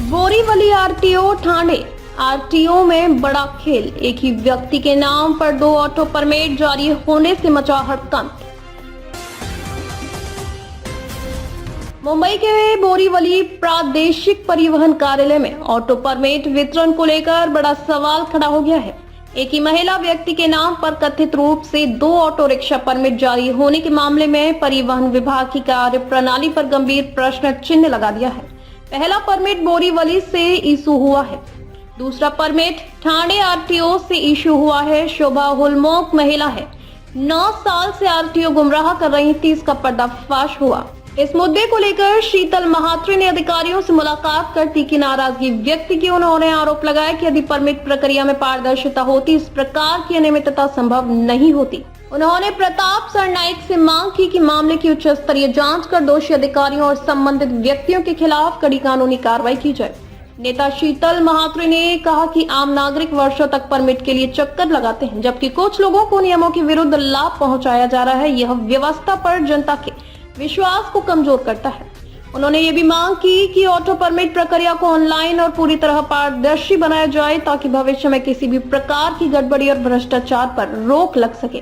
Borivali RTO Thane RTO में बड़ा खेल। एक ही व्यक्ति के नाम पर 2 ऑटो परमिट जारी होने से मचा हड़कंप। मुंबई के बोरीवली प्रादेशिक परिवहन कार्यालय में ऑटो परमिट वितरण को लेकर बड़ा सवाल खड़ा हो गया है। एक ही महिला व्यक्ति के नाम पर कथित रूप से 2 ऑटो रिक्शा परमिट जारी होने के मामले में परिवहन विभाग की कार्य प्रणाली पर गंभीर प्रश्न चिन्ह लगा दिया है। पहला परमिट बोरीवली से इशू हुआ है, दूसरा परमिट ठाणे आरटीओ से इशू हुआ है। शोभा हुलमोक महिला है, 9 साल से आरटीओ गुमराह कर रही थी, इसका पर्दाफाश हुआ। इस मुद्दे को लेकर शीतल महात्रे ने अधिकारियों से मुलाकात कर तीखी नाराजगी व्यक्त की। उन्होंने आरोप लगाया कि यदि परमिट प्रक्रिया में पारदर्शिता होती, इस प्रकार की अनियमितता संभव नहीं होती। उन्होंने प्रताप सरनाइक से मांग की कि मामले की उच्च स्तरीय जांच कर दोषी अधिकारियों और संबंधित व्यक्तियों के खिलाफ कड़ी कानूनी कार्रवाई की जाए। नेता शीतल महात्रे ने कहा कि आम नागरिक वर्षों तक परमिट के लिए चक्कर लगाते हैं, जबकि कुछ लोगों को नियमों के विरुद्ध लाभ पहुंचाया जा रहा है। यह व्यवस्था पर जनता के विश्वास को कमजोर करता है। उन्होंने ये भी मांग की कि ऑटो परमिट प्रक्रिया को ऑनलाइन और पूरी तरह पारदर्शी बनाया जाए, ताकि भविष्य में किसी भी प्रकार की गड़बड़ी और भ्रष्टाचार पर रोक लग सके।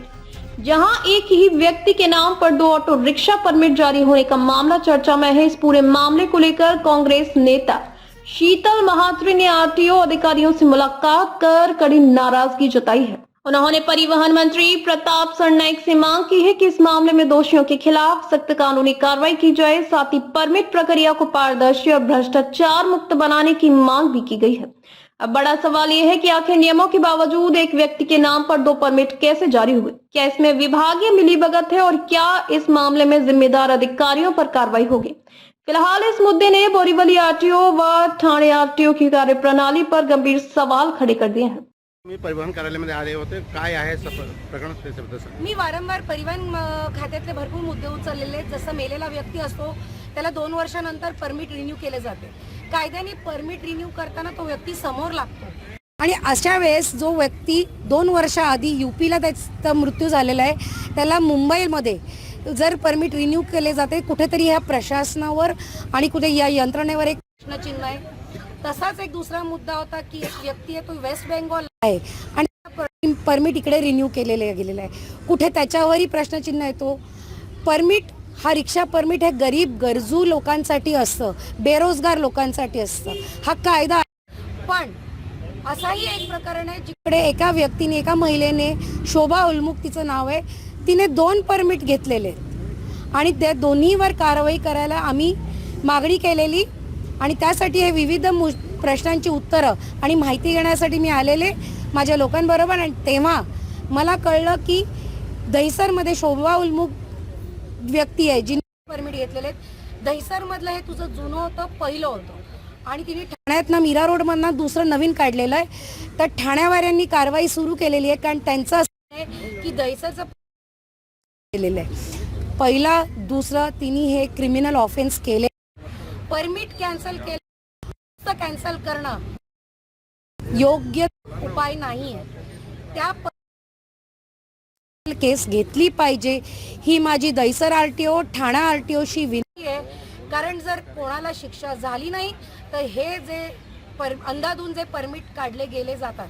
जहां एक ही व्यक्ति के नाम पर 2 ऑटो रिक्शा परमिट जारी होने का मामला चर्चा में है, इस पूरे मामले को लेकर कांग्रेस नेता शीतल महात्रे ने आरटीओ अधिकारियों से मुलाकात कर कड़ी नाराजगी जताई है। उन्होंने परिवहन मंत्री प्रताप सरनाइक से मांग की है कि इस मामले में दोषियों के खिलाफ सख्त कानूनी कार्रवाई की जाए। साथ ही परमिट प्रक्रिया को पारदर्शी और भ्रष्टाचार मुक्त बनाने की मांग भी की गई है। अब बड़ा सवाल यह है कि आखिर नियमों के बावजूद एक व्यक्ति के नाम पर 2 परमिट कैसे जारी हुए? क्या इसमें विभागीय मिलीभगत है और क्या इस मामले में जिम्मेदार अधिकारियों पर कार्रवाई होगी? फिलहाल इस मुद्दे ने बोरीवली आरटीओ व ठाणे आरटीओ की कार्य प्रणाली पर गंभीर सवाल खड़े कर दिए हैं। मी परिवहन कार्यालयामध्ये आले होते, काय आहे प्रकरण त्याच्याबद्दल सांगा. मी वारंवार परिवहन खात्यातले भरपूर मुद्दे उचललेले आहेत. जसं मेलेला व्यक्ती असतो त्याला 2 वर्षानंतर परमिट रिन्यू केले जाते. कायद्याने परमिट रिन्यू करताना तो व्यक्ती समोर लागतो आणि अशा वेळेस जो व्यक्ती 2 वर्षाआधी यूपीला त्याचा मृत्यू झालेला आहे, त्याला मुंबईमध्ये जर परमिट रिन्यू केले जाते, कुठेतरी ह्या प्रशासनावर आणि कुठे या यंत्रणेवर एक प्रश्नचिन्ह आहे. तसाच एक दुसरा मुद्दा होता की एक व्यक्ती आहे, तो वेस्ट बेंगॉल आहे आणि परमिट इकडे रिन्यू केलेले गेलेलं आहे. कुठे त्याच्यावरही प्रश्नचिन्ह येतो. परमिट हा रिक्षा परमिट हे गरीब गरजू लोकांसाठी असतं, बेरोजगार लोकांसाठी असतं. हा कायदा आहे. पण असाही एक प्रकरण आहे जिकडे एका व्यक्तीने, एका महिलेने, शोभा उल्मुख तिचं नाव आहे, तिने 2 परमिट घेतलेले आणि त्या दोन्हीवर कारवाई करायला आम्ही मागणी केलेली आणि त्यासाठी हे विविध प्रश्नांची उत्तरं आणि माहिती घेण्यासाठी मी आलेले माझ्या लोकांबरोबर. आणि तेव्हा मला कळलं की दहिसरमध्ये शोभा उल्मुख व्यक्ती आहे जिने परमिट घेतलेले आहेत. दहिसरमधलं हे तुझं जुनं होतं, पहिलं होतं आणि तिने ठाण्यातनं मीरा रोडमधनं दुसरं नवीन काढलेलं आहे. तर ठाण्यावाल्यांनी कारवाई सुरू केलेली आहे, कारण त्यांचं असं आहे की दहिसरचं केलेलं आहे. पहिला दुसरं तिने हे क्रिमिनल ऑफेन्स केले. परमिट कॅन्सल केलं, कॅन्सल करणं योग्य उपाय नाही आहे. त्या केस घेतली पाहिजे ही माझी दहिसर आरटीओ, ठाणा आरटीओशी विनंती आहे. कारण जर कोणाला शिक्षा झाली नाही तर हे जे अंधाधुंद जे परमिट काढले गेले जातात,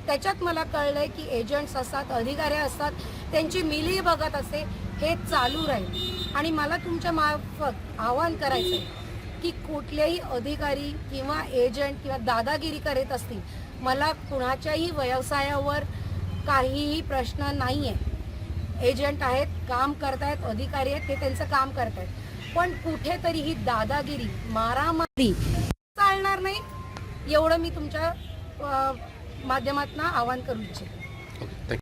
त्याच्यात मला कळलंय की एजंट्स असतात, अधिकारी असतात, त्यांची मिलीभगत असते. हे चालू राहील आणि मला तुमच्या मार्फत आवाहन करायचं आहे की कुठलेही अधिकारी किंवा एजंट किंवा दादागिरी करत असतील, मला कुणाच्याही व्यवसायावर काहीही प्रश्न नाही आहे. एजंट आहेत, काम करतायत, अधिकारी आहेत, ते त्यांचं काम करतायत. पण कुठेतरी ही दादागिरी, मारामारी चालणार नाही, एवढं मी तुमच्या माध्यमातून आवाहन करू इच्छिते.